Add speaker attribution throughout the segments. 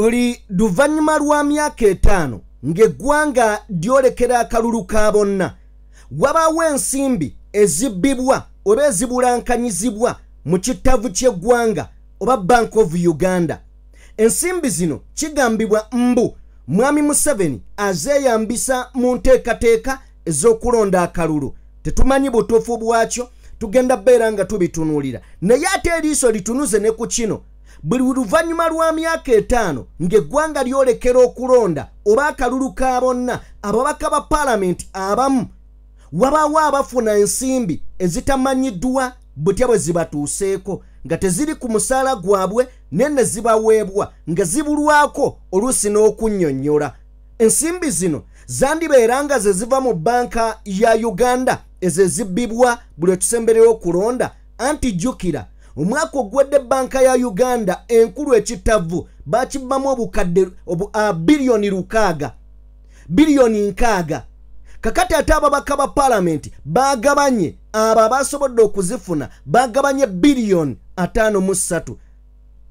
Speaker 1: Buli luvannyuma lwa myaka 5 ng'eggwanga lyolekera akalulu ka bonna wabaawo ensimbi ezibbibwa oba ezibulankanyizibwa mu kittavu ky'eggwanga oba Bank of Uganda. Ensimbi zino kigambibwa mbu Mwami Museveni azeeyambisa mu nteekateeka ez'okulonda akalulu. Tetumanyi butuufu bwakyo, tugenda beera nga tubitunuulira. Naye ate eriiso litunuze ne ku kino. Buli luvannyuma lwa myaka 5 ng'eggwanga lyolekera okulonda oba akalulu ka bonna ababaka ba Parliament abamu wabaawo abafuna ensimbi ezitamanyiddwa butya bwe zibatuuseeko nga teziri ku musaala gwabwe nenne zibaweebwa nga zibulwako oluusi n'okunnyonnyola. Ensimbi zino zandibeera nga ze ziva mu banka ya Uganda ezo ezibbibwa buli etusembereyo okulonda. Anti jjukira omwaka ogwedde banka ya Uganda enkulu ekittavu bakibbamu obukadde biliyoni 6 biliyoni 6. Kakati ate ababaka ba Parliament bagabanye abo abasobodde okuzifuna bagabanye biliyoni 5.3.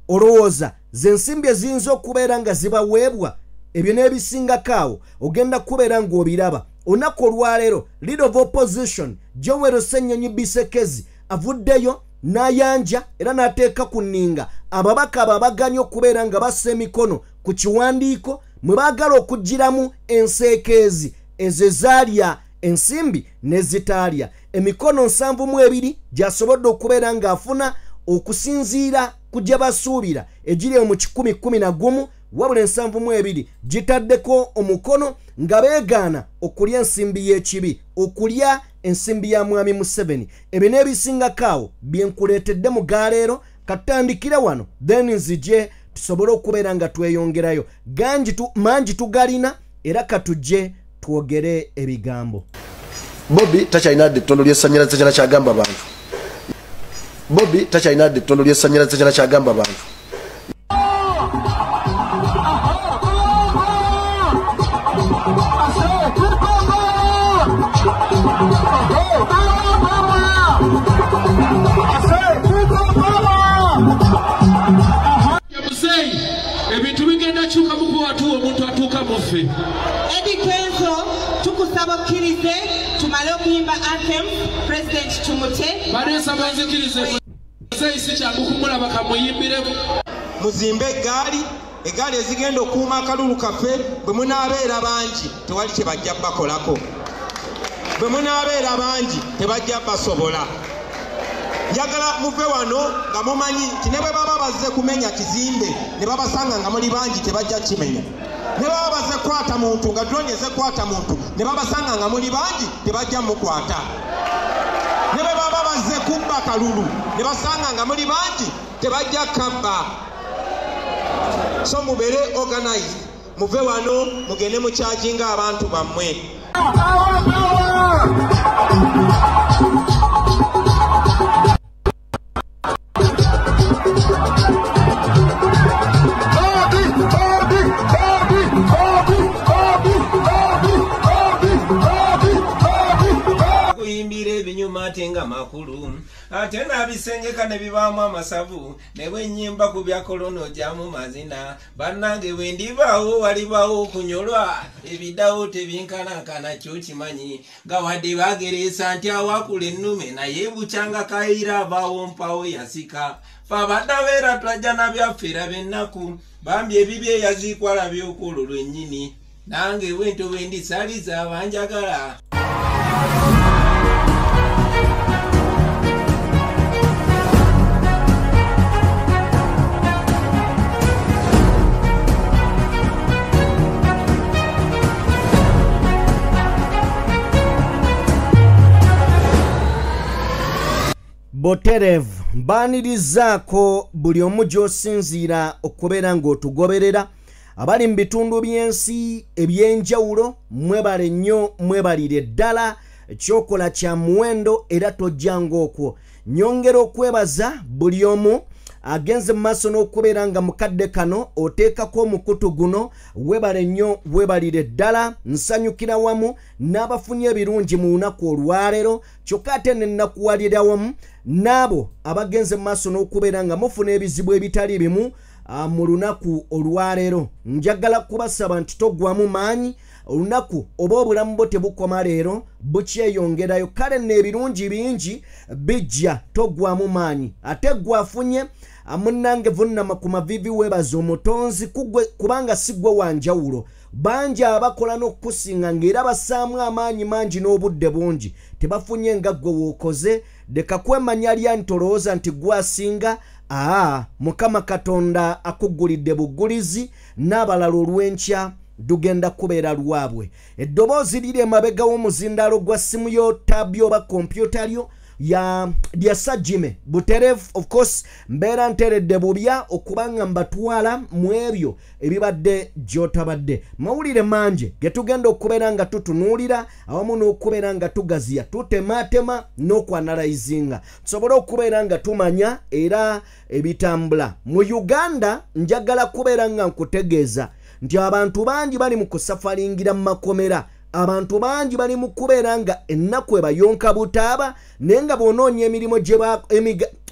Speaker 1: Olowooza ze nsimbi eziyinza okubeera nga zibaweebwa ebyo n'ebisingakaawo ogenda kubeera ng'obiraba. Olunaku olwaleero Leader of Opposition Joel Ssenyonyi Bisekezi avuddeyo n'ayanja era n'ateeka ku nninga ababaka ababaganya okubeera nga bassa emikono ku kiwandiiko mwe baagala okugiramu enseekeezi ezo zaalya ensimbi n'ezitaalya. Emikono 72 gy'asobodde okubeera ng'afuna okusinziira ku gye basuubira egiri mu 1011 wabula 72 gitaddeko omukono nga beegaana okulya ensimbi y'ekibi, okulya ensimbi ya Mwami Museveni. Ebyo n'ebisingakaawo bye nkuleetedde mu gaaleero katandikira wano then nzije tusobole okubeera nga tweyongerayo. Mangi tugalina era katujje twogere ebigambo.
Speaker 2: Bobby takyayinadde ettondo ly'essannyalaze kyana kyagamba abantu. Bobby takyayinadde ettondo ly'essannyalaze kyana kyagamba abantu.
Speaker 3: Ebintu bigenda kyuka mu kuwatuwa omuntu atuuka mufe.
Speaker 4: Eddie Kenzo tukusaba okkirize tumale okuyimba anthem President tumute.
Speaker 3: Baneesa banzikirize Museveni si kyangu kumulaba kamuyimbiremu.
Speaker 5: Muzimbe egaali ezigenda okuuma akalulu kaffe bwe munaabeera bangi tewali kye bajja bakolako. Bwe munaabeera bangi tebajja basobola. Njagala muve wano nga mumanyi nti ne bwe baba bazze kumenya kizimbe ne babasanga nga muli bangi tebajja kimenya. Ne baba bazze kwata muntu nga drone eze kwata muntu ne babasanga nga muli bangi tebajja mukwata. Ne bwe baba bazze kubba kalulu ne basanga nga muli bangi tebajja kabba. So mubere organized. Muve wano mugende mu charging abantu bammwe.
Speaker 6: Tenga makulu ate nabisengeka ne bibaamu amasavu ne bwennyimba ku bya kolono jamu mazina bannange bwendibaawo walibaawo okunyolwa ebidawo tebinkanankana kyo kimanyi nga wadde bagereesa nti awakula ennume naye bukyanga kayira abaawo mpawo yasika fa baddabeera twajja na byaffe era bennaku bambi ebibi eyaziikwala by'okulu lwennyini nange wento bwendisaliza abanjagala.
Speaker 1: Boterev mbanirizaako buli omu gy'osinziira okubeera ng'otugoberera abali mu bitundu by'ensi eby'enjawulo. Mwebale nnyo, mwebalire ddala, ekyokola kya muwendo era tojja ng'okwo. Nyongera okwebaza buli omu agenze mu maaso n'okubeera nga mukadde kano oteekako omukutu guno. Webale nnyo, webalire ddala, nsanyukira wamu n'abafunye ebirungi mu lunaku olwaleero kyokka ate ne nnakuwalira wamu n'abo abagenze mu maaso n'okubeera nga mufuna ebizibu ebitali bimu mu lunaku olwaleero njagala kubasaba nti togwamu maanyi olunaku oba obulamu bwo tebukoma leero bukyeyongerayo kale n'ebirungi bingi bijja togwamu maanyi ate gwafunye munnange vunnama ku mavivi weebaza omutonzi kubanga si gwe wanjawulo bangi abakola n'okukusinga ng'era bassaamu amaanyi mangi n'obudde bungi tebafunye nga ggwe wookoze leka kwemanya lya ntolowooza nti gwasinga mukama katonda akuggulidde bugulizi n'abalala olw'enkya dugenda kubeera lwabwe eddoboozi liri emabega w'omuzindaalo gwa simu yo tabi oba kompyuta lyo lya Sajime Buterevu of course mbeera nteredde bubya okubanga mbatwala mu ebyo ebibadde gy'otabadde mawulire mangi getugenda okubeera nga tutunuulira awamu n'okubeera nga tugaziya tutematema n'okwanalayizinga tusobole okubeera nga tumanya era ebitambula mu Uganda njagala kubeera nga nkutegeeza nti abantu bangi bali mu kusafalingira mu makomera abantu bangi bali mu kubeera nga ennaku ebayonka butaaba naye nga bw'onoonya emirimu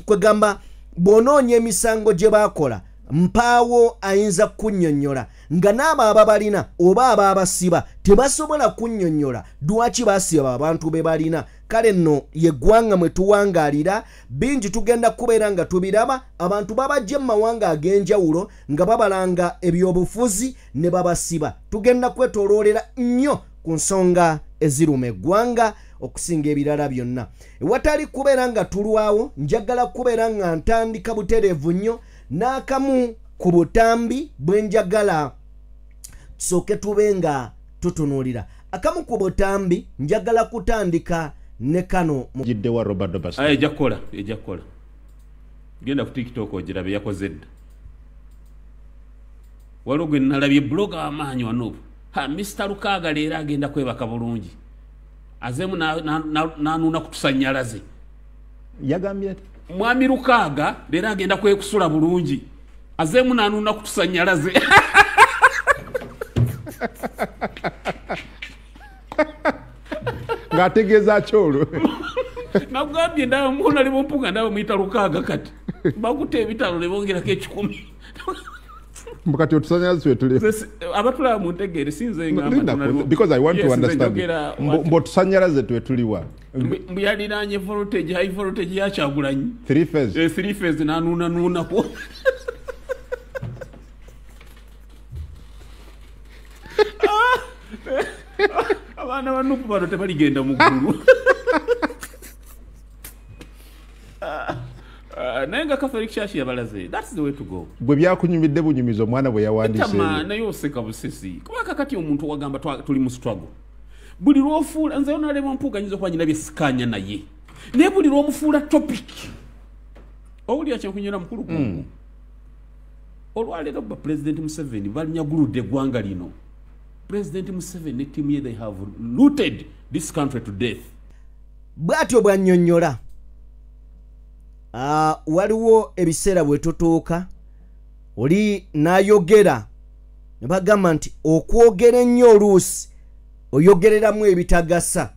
Speaker 1: kwegamba bw'onoonya emisango gye baakola mpaawo ayinza kunnyonnyola nga n'abo ababalina oba abaabasiba tebasobola kunnyonnyola lwaki baasiba abantu be balina kale nno yeggwanga mwe tuwangaalira bingi tugenda kubeera nga tubiraba abantu babajja mu mawanga ag'enjawulo nga babalanga ebyobufuzi ne babasiba tugenda kwetooloolera nnyo ku nsonga eziruma eggwanga okusinga ebirala byonna ewatali kubeera nga tulwawo njagala kubeera nga ntandika butereevu nnyo n'akamu ku butambi bwe njagala tusooke tube nga tutunuulira akamu ku butambi njagala kutandika ne kano
Speaker 7: mujiddewa Robert Dobas
Speaker 8: ejja kukola genda ku TikTok ogirabe yakoze dda waliwo gwe nalabye blogger amaanyi wano Mr. Lukaga leero agenda kwebaka bulungi azemu nanuuna kutusanyalaze
Speaker 7: yagambye ati
Speaker 8: mwami Lukaga leero agenda kwekusula bulungi azemu nanuuna kutusanyalaze
Speaker 7: ng'ategeeza kyolwo
Speaker 8: nagambye ndawe muna libompuga ndawe mwita Lukaga kati bakuta ebitalo ne bongerako 10
Speaker 7: mbukati otusanyalaze twetuli
Speaker 8: abatulaba mu ntegeere sinze ngamba
Speaker 7: because I want to understand mbotusanyalaze twetuliwa
Speaker 8: mbuyaliranye voltage high voltage ya Kyagulanyi
Speaker 7: 3 phase
Speaker 8: 3 phase nanuuna ko abana banupu bano tebaligenda mu ggulu nayenga Catholic Church yabalaze that's the way to go
Speaker 7: bwe byakunyumidde bunyumizo omwana bwe yawandiise
Speaker 8: naye oseka busesi kuba kakati omuntu wagamba tuli mu struggle buli lwofuula nze onalema mpuganyiza okuba nyina byesikanya naye naye buli lwomufuula topic owulira kyenkunyera mukulu gungu olwaleero ba President Museveni balinyaguludde eggwanga lino President Museveni ne tiimu ye they have looted this country to death
Speaker 1: bw'atyo bwannyonnyola waliwo ebiseera bwe tutuuka oli n'ayogera ne bagamba nti okwogera ennyo oluusi oyogereramu ebitagasa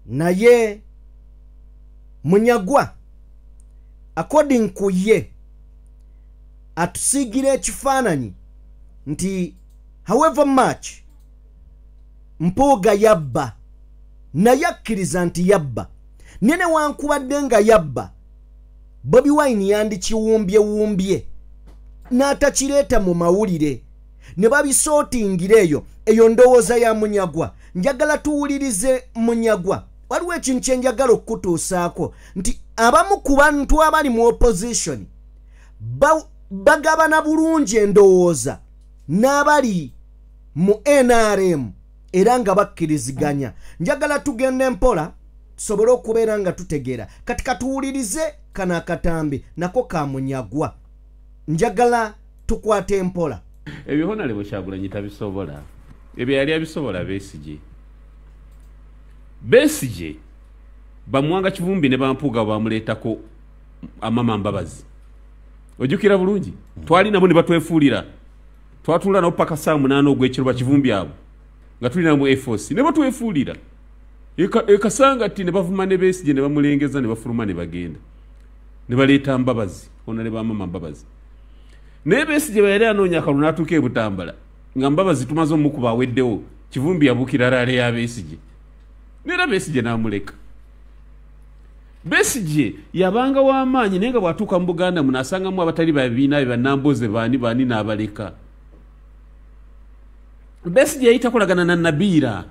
Speaker 1: naye Munyagwa according ku ye atusiigira ekifaananyi nti however much Mpuuga yabba naye akkiriza nti yabba nene wankubadde nga yabba Bobi Wine yandikiwumbye n'atakireeta mu mawulire ne babisootingira eyo ndowooza ya Munyagwa njagala tuwulirize Munyagwa waliwo ekintu kye njagala okutuusaako nti abamu ku bantu abali mu opposition bagabana bulungi endowooza n'abali mu NRM era nga bakkiriziganya njagala tugende mpola tusobole okubeera nga tutegeera kati katuwulirize kana akatambi nako ka Munyagwa njagala tukwate mpola
Speaker 8: ebihona lebo Kyagulanyi tabisobola ebyo yali abisobola Besigye bamwanga Kivumbi ne bampuuga bamuleetako amama Mbabazi ojjukira bulungi twali nabo ne batwefuulira twatula nabo paka saa 8 ogw'ekiro Kivumbi abo nga tulina mu Air Force ne batwefuulira ekasanga ati ne bavuma ne Besigye ne bamulengeza ne bafuluma ne bagenda ne baleeta Mbabazi ona ne bamama Mbabazi naye Besigye bwe yali anoonya akalulu n'atuuka e Butambala nga Mbabazi tumaze omukuba aweddewo Kivumbi yabukira laale ya Besigye neera Besigye n'amuleka. Besigye yabanga w'amaanyi naye nga bw'atuuka mu Buganda muno asangamu abatali babiina be bannamboze baani n'abaleka. Besigye yayita kolagana na Nabiira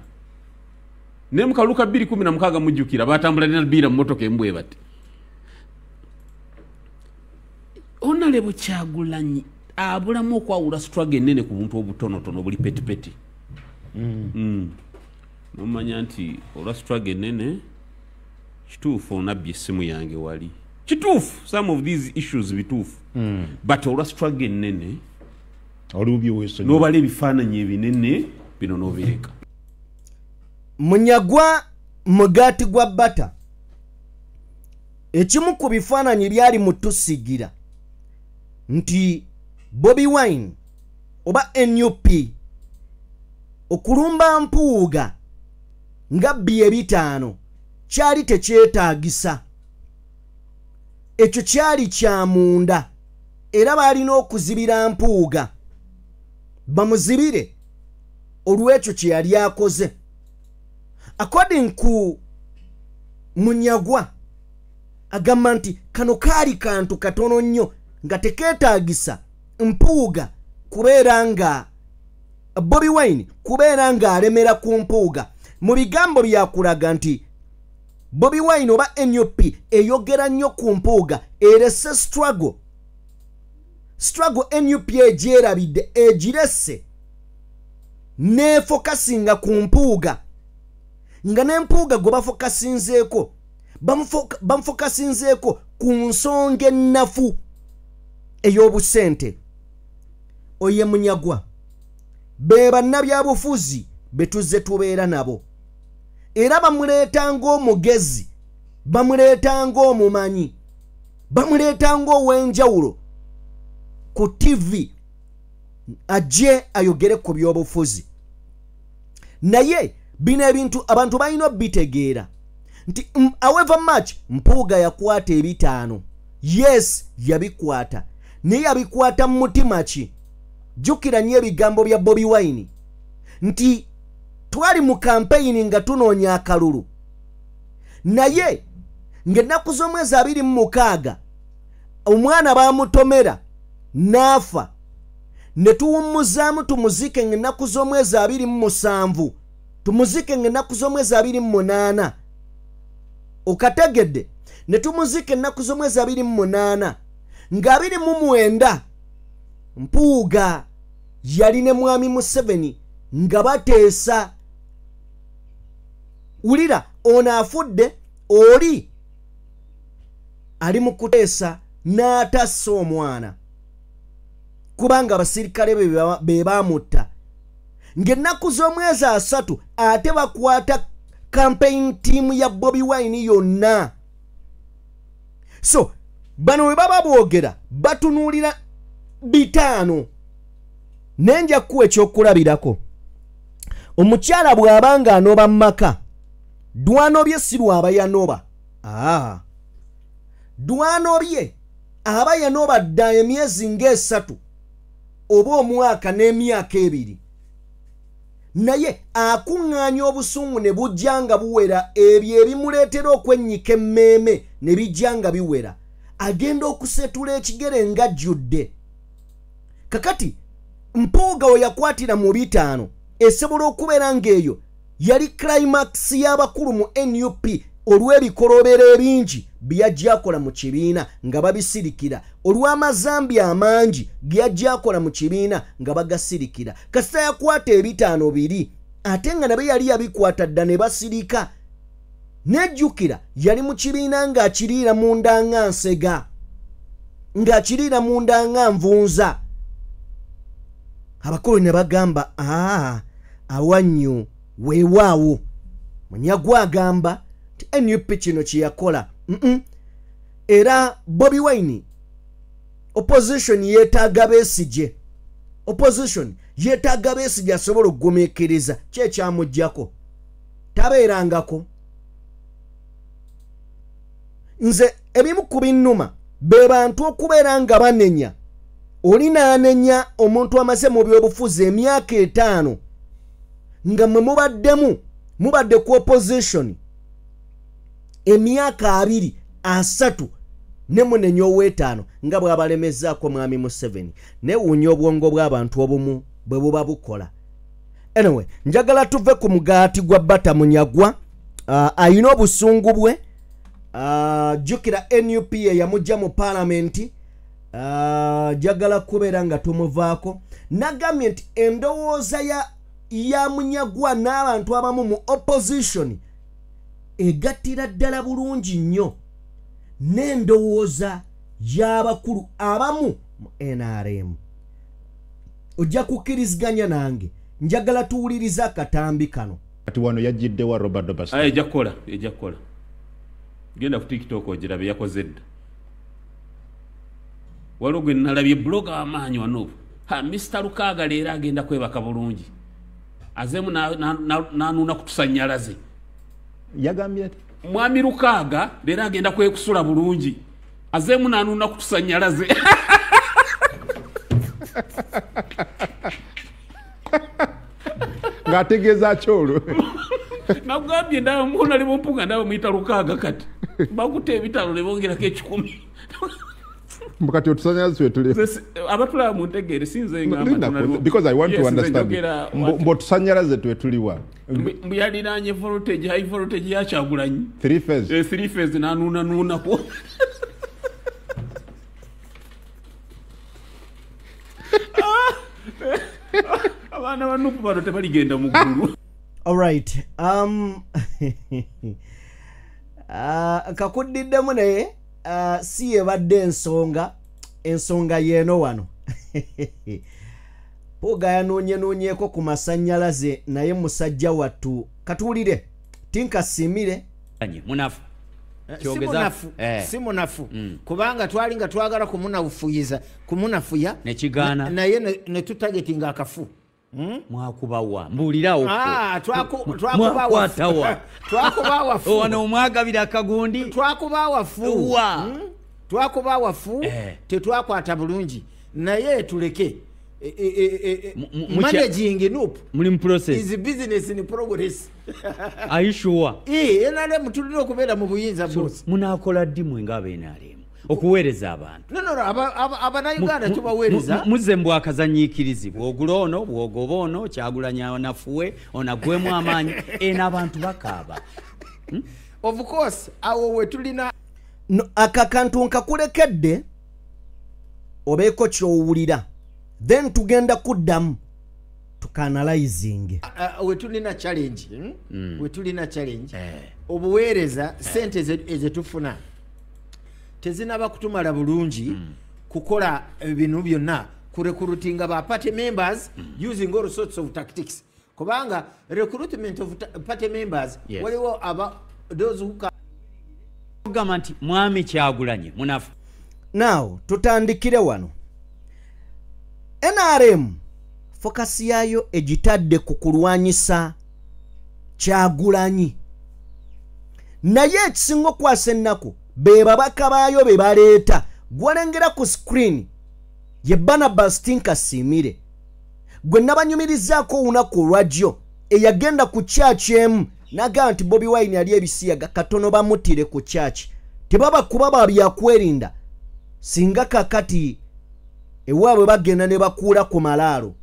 Speaker 8: ne mu kalulu ka 2016 mujjukira baatambula ne Nabiira mu mmotoka embwe bati. Honorable Kyagulanyi abulamu okwawula struggle ennene ku buntu obutonotono buli petipeti. Nomanya nti olwa struggle ennene kituufu onabye essimu yange wali. Kituufu some of these issues bituufu. But olwa struggle ennene n'obala ebifaananyi ebinene bino n'obireka.
Speaker 1: Munyagwa mugati gwa bata ekimu ku bifaananyi byali mutusigira nti Bobi Wine oba NUP okulumba mpuuga nga B5 kyali tekyetaagisa. Ekyo kyali kya munda era balina okuzibira mpuuga bamuzibire olw'ekyo kye yali akoze. According ku Munyagwa agamba nti kano kaali kantu katono nnyo nga tekeetaagisa mpuuga kubeera nga Bobi Wine kubeera nga alemera ku mpuuga. Mu bigambo byakulaga nti Bobi Wine oba NUP eyogera nnyo ku mpuuga erese struggle NUP egyerabidde egirese neefokasinga ku mpuuga nga n'empuuga gwe bafokasinzeeko bamufokasinzeeko ku nsonga ennafu ey'obusente. Oye Munyagwa be bannabyabufuzi betuze tubeera nabo era bamuleeta ng'omugezi bamuleeta ng'omumanyi bamuleeta ng'ow'enjawulo ku TV ajje ayogere ku by'obufuzi. Naye bino ebintu abantu balina bitegeera nti however much mpuuga yakwata ebitaano, yes yabikwata naye yabikwata mu mutima ki. Jjukira nnyo ebigambo bya Bobi Wine nti twali mu campaign nga tunoonya akalulu naye ng'ennaku z'omwezi 26 omwana bamutomera n'afa ne tuwummuzaamu tumuzike ng'ennaku z'omwezi 27 tumuzike ng'ennaku z'omwezi 28 okategedde ne tumuzike ennaku z'omwezi 28 nga 29 mpuuga yali ne mwami Museveni nga bateesa. Ulira ono afudde oli ali mu kuteesa n'atassa omwana kubanga abasirikale be baamutta ng'ennaku z'omwezi 3 ate bakwata campaign team ya Bobi Wine yonna. So bano we baba boogera batunuulira 5 nenja kuwa ekyokulabirako. Omukyala bw'abanga anoba maka dwanobye si lwaba yanoba. Dwanobye aba yanoba dda emyezi ng'esatu oba omwaka n'emyaka 2 naye akuŋŋaanya obusungu ne bujja nga buwera ebyo ebimuleetera okwennyika emmeeme ne bijja nga biwera agenda okusetula ekigere ng'ajjudde. Kakati mpuuga we yakwatira mu 5 esobola okubeera ng'eyo yali climax y'abakulu mu NUP olw'ebikolobero ebingi byajja akola mu kibiina nga babisirikira olw'amazambi amangi gyajja akola mu kibiina nga bagasirikira. Kasita yakwata 5 ate nga nabe yali yabikwata dda ne basirika. Nejjukira yali mu kibiina ng'akiriira munda nga nsega ng'akiriira munda nga nvunza. Abakulu ne bagamba awannyo weewaawo. Munyagwa agamba nti NUP kino kye yakola. Era Bobi Wine opposition yeetaaga Besigye. Opposition yeetaaga Besigye asobola okugumiikiriza kyekyamugjako tabeerangako. Nze ebimu ku binnuma be bantu okubeera nga banenya olinaanenya omuntu amaze mu byobufuzi emyaka 5 nga mwe mubadde ku opposition emyaka 2 3 ne munenya ow'etaano nga bw'abalemezzaako mwami Museveni newuunya obwongo bw'abantu obumu bwe buba bukola. Anyway, njagala tuve ku mugaati gwa Bata Munyagwa. Ayina obusungu bwe. Jukira NUP yamujja mu parliament. Jagala kubeera nga tumuvaako. Nagambye nti endowooza ya Munyagwa n'abantu abamu mu opposition egattira ddala bulungi nnyo n'endowooza y'abakulu abamu mu NRM. Ojja kukkiriziganya nange. Njagala tuwuliriza akatambi kano.
Speaker 7: Kati wano yajjidde wa Robert Dobas.
Speaker 8: Ejja kukola. Genda ku TikTok ogirabe yakoze dda. Waliwo gwe nalabye blogger amaanyi wano. Mr. Lukaga leero agenda kwebaka bulungi. Azemu nanuuna kutusanyalaze.
Speaker 7: Yagambye ati
Speaker 8: Mwami Lukaga leero agenda kwekusula bulungi. Azemu nanuuna kutusanyalaze.
Speaker 7: ngategeeza kyolo
Speaker 8: nagambye ndaba muna ali mumpuga ndaba muyita Lukaga kati bakuta ebitalo ne bongerako 10
Speaker 7: mbakati otusanyalaze twe tuli
Speaker 8: abatulaba mu ntegeere sinze ngamba
Speaker 7: because I want to understand mbo tusanyalaze twe tuliwa
Speaker 8: mbuyaliranye voltage high voltage ya Kyagulanyi
Speaker 7: 3 phase
Speaker 8: 3 phase nanuuna ko abana banupu bano tebaligenda mu ggulu.
Speaker 1: Alright, kakuddiddemu naye si yebadde ensonga yeeno wano. Puga yanoonyeeko ku masannyalaze naye musajja wattu katuwulire tinkasimire
Speaker 9: munafu
Speaker 10: si munafu kubanga twali nga twagala kumunafuya
Speaker 9: nekigaana
Speaker 10: naye ne tutagetinga akafu.
Speaker 9: Mwakubawa mbulirawo
Speaker 10: twakubawa fu
Speaker 9: wano omwagabira akagundi
Speaker 10: twakubawa fu tetwakwata bulungi naye tuleke managing nup
Speaker 9: muli process
Speaker 10: is business in progress.
Speaker 9: Are you sure?
Speaker 10: NRM tulina okubeera mu buyinza boss.
Speaker 9: Munakola ddimwe ng'abeNRM okuweereza abantu.
Speaker 10: No, abanayuganda tubaweereza.
Speaker 9: Muzze mbwa akazanyiikirizibwa ogula ono bwogoba ono Kyagulanyi onafuwe onagwemu amaanyi n'abantu bakaaba.
Speaker 10: Of course awo we tulina
Speaker 1: akakantu nkakulekedde obeeko kyowulira then tugenda kuddamu tukanalizing
Speaker 10: we tulina challenge obuweereza sente ezetufuna tezinaba kutumala bulungi kukola ebintu byonna kurecruitinga ba party members using all sorts of tactics kubanga recruitment of party members waliwo those who
Speaker 9: government mwami Kyagulanyi munafu.
Speaker 1: Now tutandikire wano. NRM focus yayo ejitadde ku kulwanyisa Kyagulanyi naye ekisinga okwasa ennaku be babaka baayo be baleeta gwalengera ku screen ye Barnabas Tinkasimire gwe nabanyumirizaako olunaku olwajjo eyagenda ku church emu naga nti Bobi Wine ali ebisiyaga katono bamutire ku church tebaba kuba babyakwerinda singa kakati ewaabwe bagenda ne bakuula ku malaalo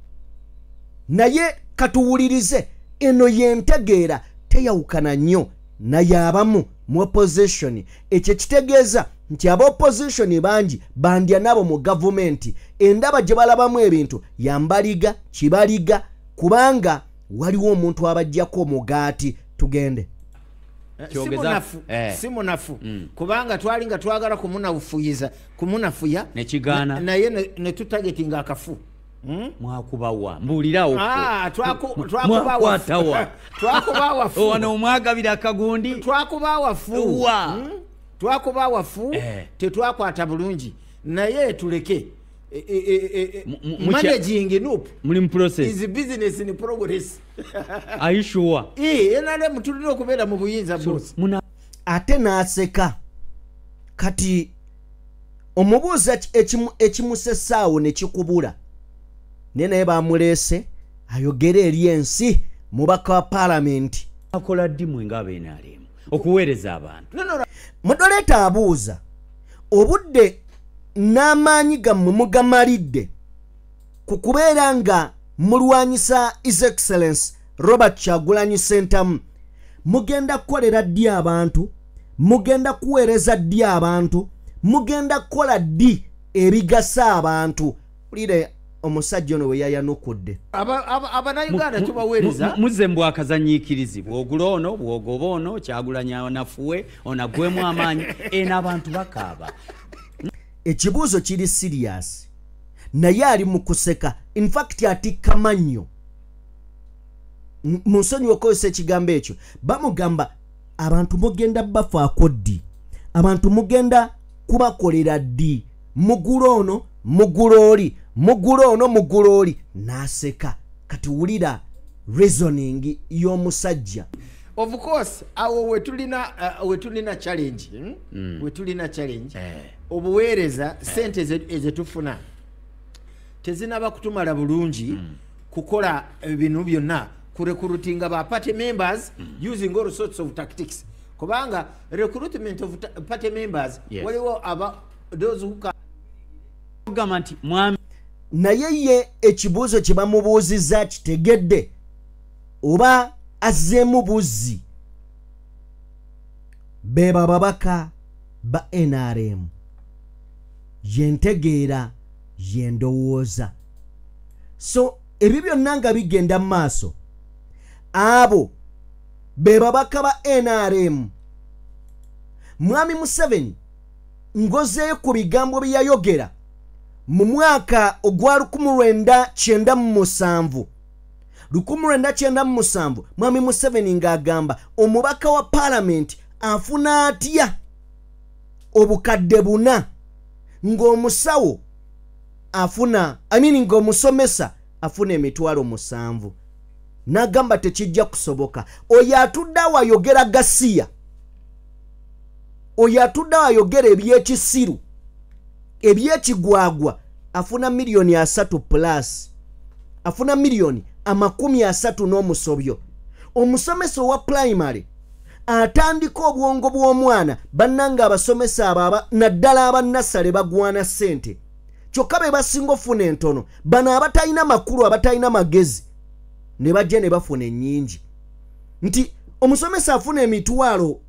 Speaker 1: naye katuwulirize eno yentegeera teyawukana nnyo naye abamu mu opposition ekyo kitegeeza nti aba opposition bangi bandya nabo mu gavumenti endaba gye balabamu ebintu yambaliga kibaliga kubanga waliwo omuntu abajjako omugaati tugende
Speaker 10: si munafu kubanga twali nga twagala kumunafuya
Speaker 9: nekigaana
Speaker 10: naye ne tutagetinga akafu.
Speaker 9: Mwakubawa mbulirawo
Speaker 10: twakubawa fu
Speaker 9: wano omwagabira akagundi
Speaker 10: twakubawa fu tetwakwata bulungi naye tuleke managing nup
Speaker 9: muli process
Speaker 10: is business in progress.
Speaker 9: Are you sure?
Speaker 10: NRM tulina okubeera mu buyinza boss.
Speaker 1: Ate n'aseka kati omubuuza ekimusesaawo ne kikubula naye naye bamuleese ayogere eri ensi mubaka wa paalamenti
Speaker 9: akola ddi mwe ng'abeenaalemu okuweereza abantu
Speaker 1: mudoleeta abuuza obudde n'amaanyi gammwe mugamalidde ku kubeera nga mulwanyisa His Excellency Robert Kyagulanyi Ssentamu mugenda kukolera ddi abantu mugenda kuweereza ddi abantu mugenda kukola ddi ebigasa abantu ulire omusajja ono we yayanukudde
Speaker 10: abanayuganda tubaweereza
Speaker 9: muzze mbw akazanyiikirizi bwogula ono bwogoba ono Kyagulanyi nafuwe onagwemu amaanyi eno abantu bakaaba
Speaker 1: ekibuuzo kiri serious naye ali mu kuseka in fact atikka mannyo mu nsonyi okozesa ekigambo ekyo bamugamba abantu mugenda bafaako ddi abantu mugenda kubakolera ddi mugula ono mugula oli mugula ono mugula oli n'aseka kati wulira reasoning y'omusajja
Speaker 10: of course awo wetulina challenge wetulina challenge obuweereza sente ezetufuna tezinaba kutumala bulungi kukola ebintu byonna kurecruitinga ba party members using all sorts of tactics kubanga recruitment of party members waliwo aba those who
Speaker 9: government mwami
Speaker 1: naye ye ekibuuzo kye bamubuuzizza kitegedde oba azzeemu buzzi be bababaka ba NRM yentegeera yendowooza so ebyo byonna nga bigenda mu maaso abo be babaka ba NRM mwami Museveni ngozeeyo ku bigambo bye yayogera mu mwaka ogwa 1997 mwami Museveni ng'agamba omubaka wa parliament afuna atya obukadde 4 ng'omusawo afuna ng'omusomesa afuna emitwalo 7 n'agamba tekijja kusoboka oyo atudde awayogera gasiya oyo atudde awayogera ebyekisiru ebyekigwagwa afuna miliyoni 3 plus afuna miliyoni 30 n'omusobyo omusomesa wa primary atandika obwongo bw'omwana bannanga abasomesa abo naddala abannasale bagwana ssente kyokka be basinga ofuna entono bano abatalina makulu abatalina magezi ne bajja ne bafuna ennyingi nti omusomesa afuna emitwalo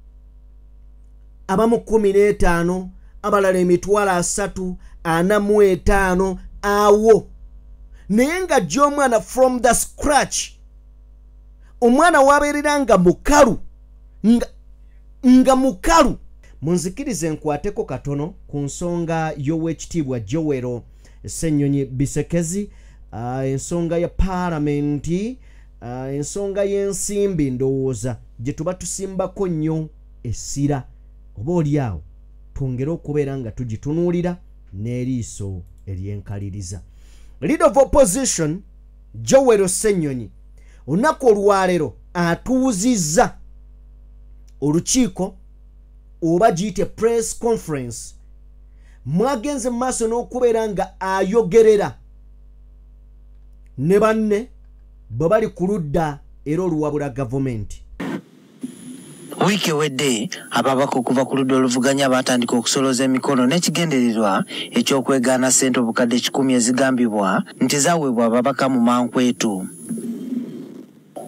Speaker 1: abamu 15 abalala emitwalo 3 45 awo naye nga jja omwana from the scratch omwana wabeerera nga mukalu nga mukalu munzikirize nkwateko katono ku nsonga y'owekitiibwa Joel Ssenyonyi Bisekezi ensonga ya paalamenti ensonga y'ensimbi ndowooza gye tuba tusimbako nnyo essira oba oliawo twongere okubeera nga tugitunuulira n'eriiso ery'enkaliriza. Leader of opposition Joel Ssenyonyi olunaku olwaleero atuuzizza olukiiko oba giyite press conference mwagenze mu maaso n'okubeera nga ayogerera ne banne bwe bali ku ludda era oluwabula gavumenti.
Speaker 11: Wiiki ewedde ababaka okuva ku ludda oluvuganya batandika okusoloza emikono n'ekigendererwa ekyokwegaana ssente obukadde 10 ezigambibwa nti zaweebwa ababaka mu Mankwetu.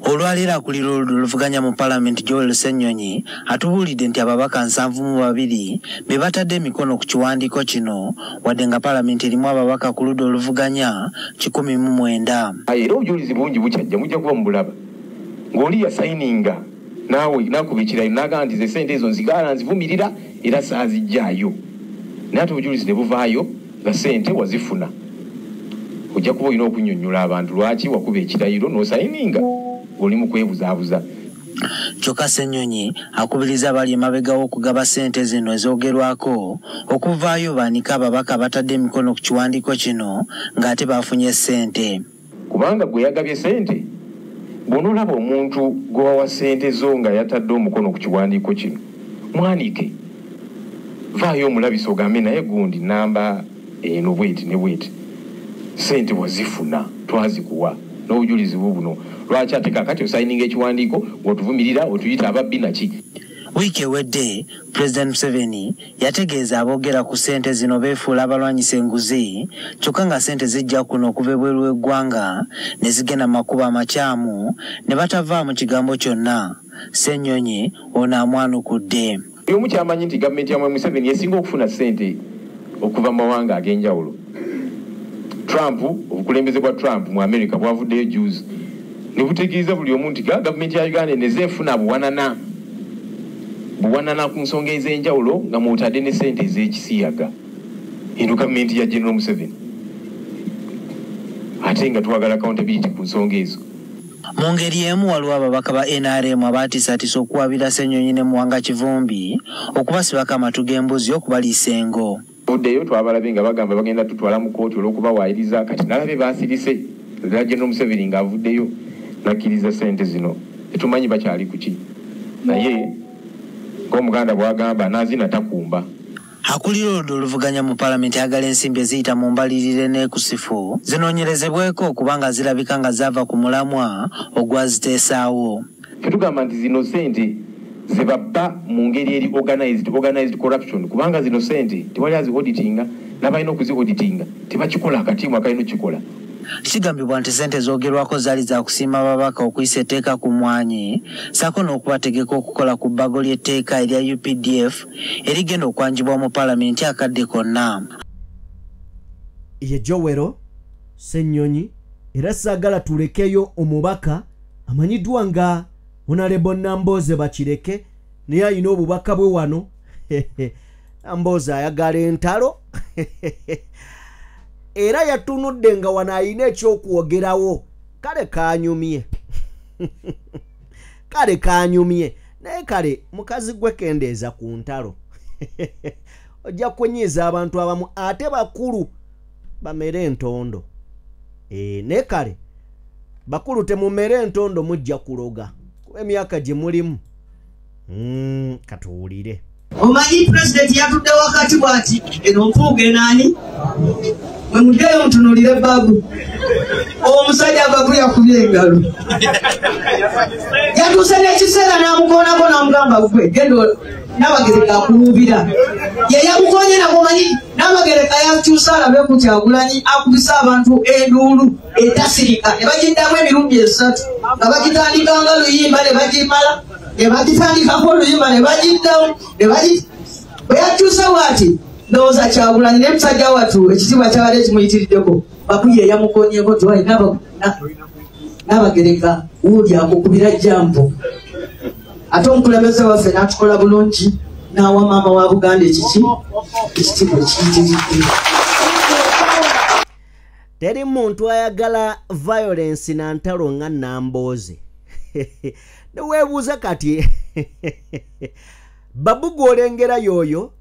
Speaker 11: Olwaleero akulira oludda oluvuganya mu Paalamenti Joel Ssenyonyi atubuulidde nti ababaka 72 be batadde emikono ku kiwandiiko kino wadde nga Paalamenti erimu ababaka ku ludda oluvuganya 109.
Speaker 5: Era obujulizi bungi bukyajja mujja kuba mu bulaba ng'oli yasayininga naawe nakubikira naga nti ze sente ezo nzigala nzivumirira era saazijjaayo naye ate obujulizi ne buvaayo nga sente wazifuna ojja kuba olina okunnyonnyola abantu lwaki wakuba ekirayiro n'osayininga oli mu kwebuzaabuza.
Speaker 11: Kyokka Ssenyonyi akubiriza abali emabega w'okugaba ssente zino ezoogerwako okuvaayo baanika ababaka batadde emikono ku kiwandiiko kino ng'ate baafunye ssente.
Speaker 5: Kubanga gwe yagabye ssente bw'onoolaba omuntu gwe wawa ssente zo nga yatadde omukono ku kiwandiiko kino mwanike vaayo omulabisa ogambe naye gundi namba eno bweti ne bweti sente wazifuna twazikuwa n'obujulizi buno lwaki ate kakati osayininga ekiwandiiko ng'otuvumirira otuyita ababbi naki.
Speaker 11: Wiiki ewedde President Museveni yategeeza aboogera ku ssente zino beefuula abalwanyisa enguzi kyokka nga ssente zijja kuno okuva ebweru w'eggwanga ne zigenda makubo amakyamu ne batavaamu kigambo kyonna. Ssennyonyi ono amwanukudde.
Speaker 5: Omu kyamanyi nti gavumenti ya Museveni esinga okufuna ssente okuva mu mawanga ag'enjawulo. Trump, obukulembeze bwa Trump mu America bwavuddeyo juzi ne butegeeza buli omu nti gavumenti ya Uganda nezeefuna buwanana ku nsonga ez'enjawulo nga mwotadde ne ssente ez'ekisiyaga. Eno gavumenti ya General Museveni ate nga twagala accountability ku nsonga ezo.
Speaker 11: Mu ngeri emu waliwo ababaka ba NRM abaatisaatisa okuwabira Ssennyonyi ne Muwanga Kivumbi okubasibako amatu g'embuzi okubaliisa engo.
Speaker 5: Buddeyo twabalabe nga bagamba bagenda tutwala mu kooti olw'okubawaayiriza kati nalabe baasirise era General Museveni ng'avuddeyo nakkiriza ssente zino tetumanyi bakyali kuki naye ng'omuganda bw'agamba naazina takumba.
Speaker 11: Akulira oludda oluvuganya mu Paalamenti ayagala ensimbi eziyita mu mbalirire n'ekusifu zinoonyerezebweko kubanga zirabika nga zaava ku mulamwa ogwaziteesaawo.
Speaker 5: Tetugamba nti zino ssente zebabba mu ngeri eri organized corruption kubanga zino ssente tewali azi-auditinga n'abalina okuzi-auditinga tebakikola akatiimu akalina okukikola.
Speaker 11: Kigambibwa nti ssente zoogerwako zaali za kusiima ababaka okuyisa etteeka ku mwanyi ssaako n'okubategeka okukola ku bbago ly'etteeka erya UPDF erigenda okwanjibwa mu Paalamenti akadde konna.
Speaker 1: Ye Joel Ssennyonyi era saagala tulekeyo omubaka amanyiddwa nga Honorable Nambooze Bakireke naye alina obubaka bwe wano. Nambooze ayagala entalo era yatunudde nga wano alina ekyokwogerawo. Kale kanyumye kale kanyumye naye kale mukazi gwe kendeeza ku ntalo. Ojja kunyiiza abantu abamu ate bakulu bamere entondo. Ne kale bakulu temumere entondo mujja kuloga kuba emyaka gye mulimu. Katuwulire.
Speaker 12: Omanyi President yatudde wakati bw'ati eno mpuuge naani mwe muddeyo ntunulire babu omusajja babu yakubye engalo yatuuse n'ekiseera n'amukoonako n'amugamba gwe genda Nabagereka akuubira ye yamukonye nako manyi Nabagereka yakyusa alabe ku Kyagulanyi akubisa abantu enduulu etasirika ne bagiddamu emirundi esatu nga bagitandikanga luyimba ne bagimala ne bagitandikako oluyimba ne bagiddamu ne bwe yakyusa bw'ati ndowooza Kyagulanyi ne musajja wattu ekitiibwa kyabadde kimuyitiriddeko bakuye yamukonyeko tiwali Nabagereka wuuli akukubira jambo ate omukulembeze waffe n'atukola bulungi n'awa maama wa Buganda ekitiibwa kiyitiridde.
Speaker 1: Teri muntu ayagala violence na ntalo nga Nambooze. Neweebuuza kati Babu gw'olengera y'oyo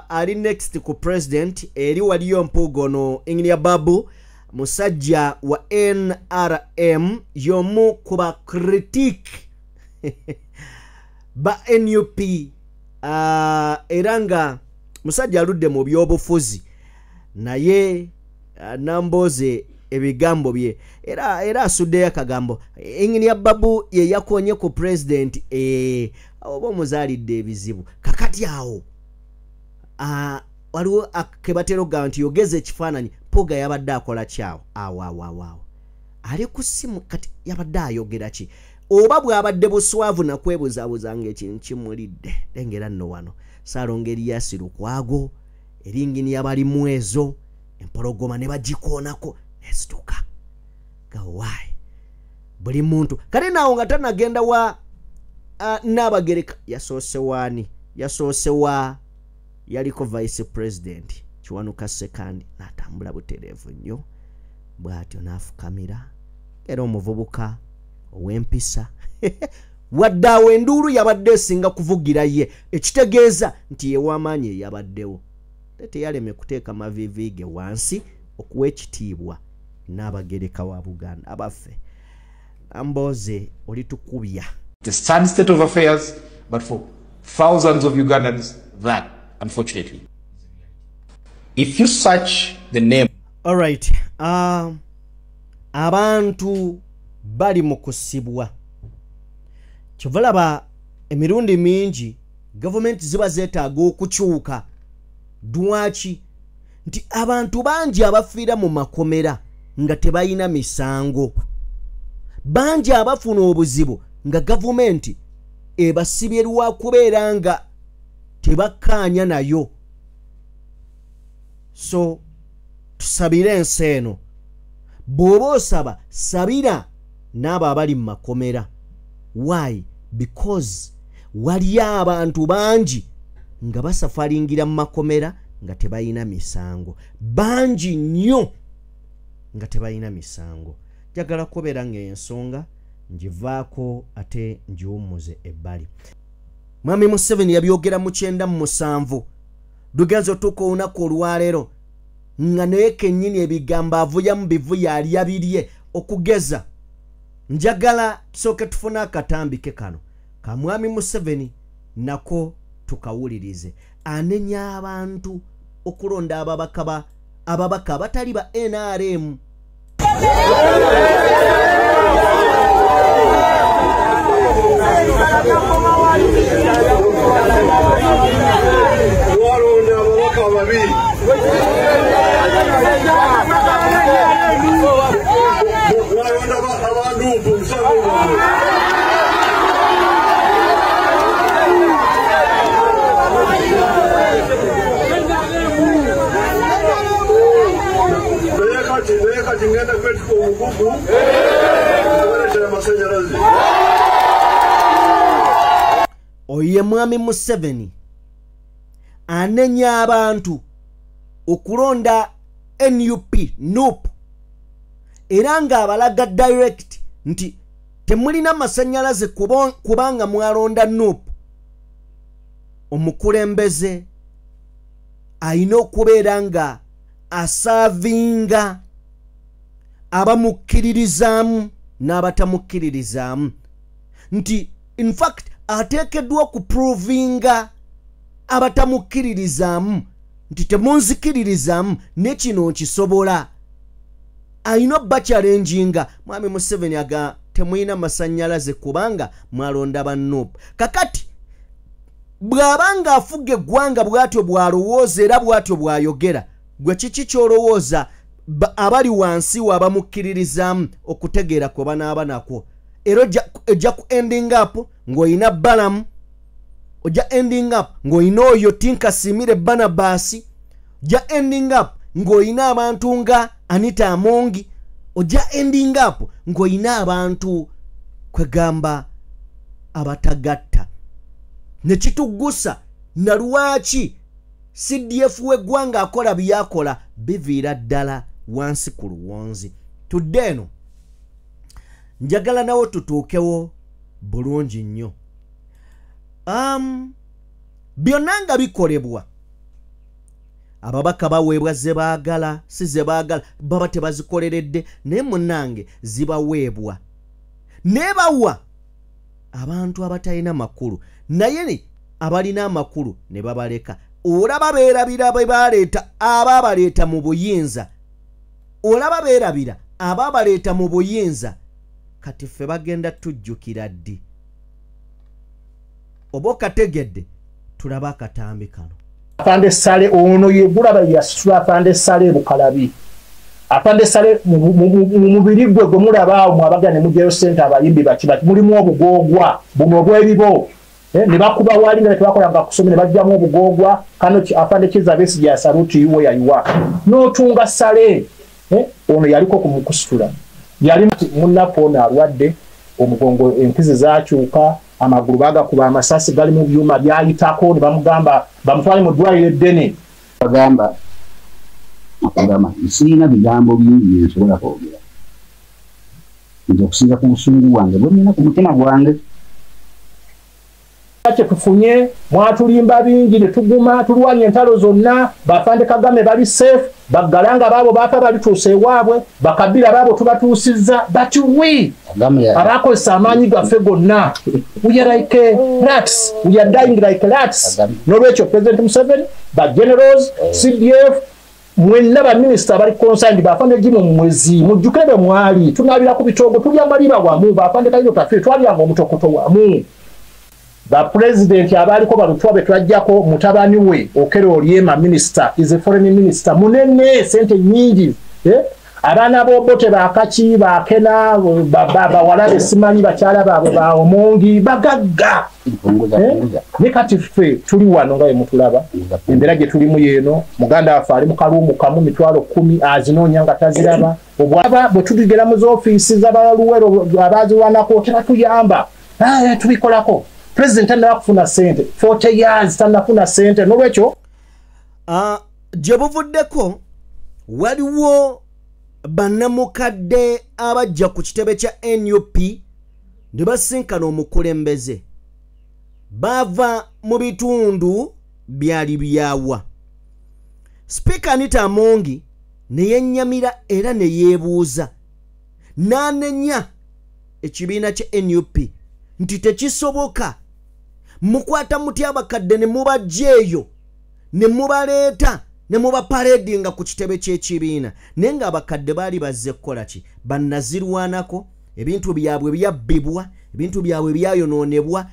Speaker 1: ali next ku president eri waliyo mpuuga ono Engineer Babu musajja wa NRM y'omu ku ba critique ba NUP era nga musajja aludde mu by'obufuzi naye Nambooze ebigambo bye era asuddeyo akagambo Engineer Babu ye yakonye ku president oba omuzaalidde ebizibu kakati awo waliwo kebatera okugamba nti yogeza ekifaananyi Mpuuga yabadde akola kyawo awo ali ku ssimu kati yabadde ayogera ki oba bw'abadde buswavu nakwebuzaabuza ng'ekintu kimulidde lengera nno wano Ssaalongo Erias Lukwago eringini yabalimu ezo empologoma ne bagikoonako nesituka gawayi buli muntu kale naawo nga tanagenda wa Nabagereka yasoose wa yaliko vice president Kiwanuka Sekandi n'atambula butereevu nnyo bw'atyo n'afukamira era omuvubuka ow'empisa waddaawo enduulu yabadde esinga kuvugira ye ekitegeeza nti ye w'amaanyi yabaddewo teyaleme kuteeka mavivi ge wansi okuwa ekitiibwa Nabagereka wa Buganda abaffe. Nambooze olitukubya.
Speaker 3: The sad state of affairs, but for thousands of Ugandans, that
Speaker 13: unfortunately. If you search the name.
Speaker 1: All right. Abantu bali mukusibwa. Chivalaba emirundi mingi government ziba zetaaga okukyuka. Dwachi nti abantu bangi abafiira mu makomera nga tebayina misango. Bangi abafuna obuzibu nga government ebasibye lwa kubeera nga tebakkaanya nayo. So tusabire ensi eno. Bw'oba osaba sabira n'abo abali mu makomera. Why? Because waliyo abantu bangi nga basafalingira mu makomera nga tebayina misango. Bangi nnyo nga tebayina misango. Njagala kubeera ng'ensonga ngivaako ate ngiwummuze ebbali. Mwami Museveni yabyogera mu 97. Lugenzo tuko olunaku olwaleero nga naye kennyini ebigambo avuyamu bivuya alya birye okugeza. Njagala tusooke tufuna akatambike kano ka Mwami Museveni nako tukawulirize. Anenya abantu okulonda ababaka abatali ba NRM. Oye Mwami Museveni anenya abantu okulonda NUP era nga abalaga direct nti temulina masanyalaze kubanga mwalonda NUP. Omukulembeze ayina okubeera nga asavinga abamukkiririzaamu n'abatamukkiririzaamu. Nti in fact ateekeddwa okuprovinga abatamukkiririzaamu nti temunzikiririzaamu ne kino nkisobola. Ayina obba challenginga Mwami Museveni aga temuyina masanyalaze kubanga mwalonda ba NUP. Kakati bw'abanga afuga eggwanga bw'atyo bw'alowooza era bw'atyo bw'ayogera, gwe kiki ky'olowooza abali wansi wabamukkiririzaamu okutegeera kwe banaaba nakwo? Era ojja ku ending up ng'oyina Balamu, ojja ending up ng'oyina oyo Tinkasimire Barnabas, ojja ending up ng'oyina abantu nga Anita Amongi, ojja ending up ng'oyina abantu kwegamba abatagatta. Ne kitugusa na lwaki CDF w'eggwanga akola byakola biviira ddala wansi ku luwonzi. Tudde eno njagala nawo tutuukewo bulungi nnyo. Byonna nga bikolebwa ababaka baweebwa ze baagala si ze baagala baba tebazikoleredde naye munnange zibaweebwa ne bawa abantu abatalina makulu naye abalina amakulu ne babaleka. Olaba beerabira bwe baleeta ababaleeta mu buyinza. Olaba beerabira ababaleeta mu buyinza. Kati ffe bagenda tujjukira ddi? Oba okategedde tulaba akatambi kano.
Speaker 14: Afande Sale ono yegulaba yasula Afande Sale Bukalabi. Afande Sale mubiri gwe mulaba awo mwabagane mu jail center abayimbi bakibati mulimu obugogwa buno bwebibo. Ne bakuba wali nga twakola nga kusomera bajjamu obugogwa kano Afande Kizabesi ya saluti yuwe yayiwa. No tunga Sale ono yaliko kumukusitula. Yali munnapona alwadde omugongo enkizi zakyuka amagulu bagakuba amasasi gali mu byuma byayitako ne bamugamba bamutwale mu ddwaliro eddene.
Speaker 15: Bagamba sirina bigambo bingi byensobola kwogera nti okusinga ku busungu bwange bwe nina ku mutima gwange.
Speaker 14: kye tufunye mwatulimba bingi ne tuguma tulwanya entalo zonna bafande Kagame bali safe bagalanga babo bafa balituuse ewaabwe bakabira babo tubatuusizza but we abakozesa amaanyi gaffe gonna we are like rats we are dying like rats n'olwekyo President Museveni ba generals CDF mwenna ba minister bali concerned bafande gimu mwezi mujjukire mwali tunabira ku bitogo tulya maliba wamu bafande kayo tafe twalyanga omutokoto wamu ba president abaliko balutwabe twajjako mutabani we Okero Oryema minister is a foreign minister munene sente nyingi abaana bobote bakaki bakena baba walabe simanyi bakyala baabwe ba Omongi bagagga ne kati ffe tuli wano nga mutulaba embera gye tulimu yeeno muganda wafe ali mu kalumu kamu mitwalo 10 azinoonya nga taziraba obwaba bwe tutigera mu office z'abaluwero abaziwanako tebatuyamba tubikolako President anafuna sente 40 years anafuna sente n'olwekyo
Speaker 1: gye buvuddeko waliwo bannamukadde abajja ku kitebe kya NUP ne basinkana omukulembeze bava mu bitundu byali byawa Speaker Anita Amongi ne yennyamira era ne yeebuuza n'anenya ekibiina kya NUP nti tekisoboka mukwata muti abakadde ne mubajjeeyo ne mubaleeta ne muba paradinga ku kitebe ky'ekibiina naye nga abakadde baali bazze kukola ki bannazirwanako ebintu byabwe byabbibwa ebintu byabwe byayonoonebwa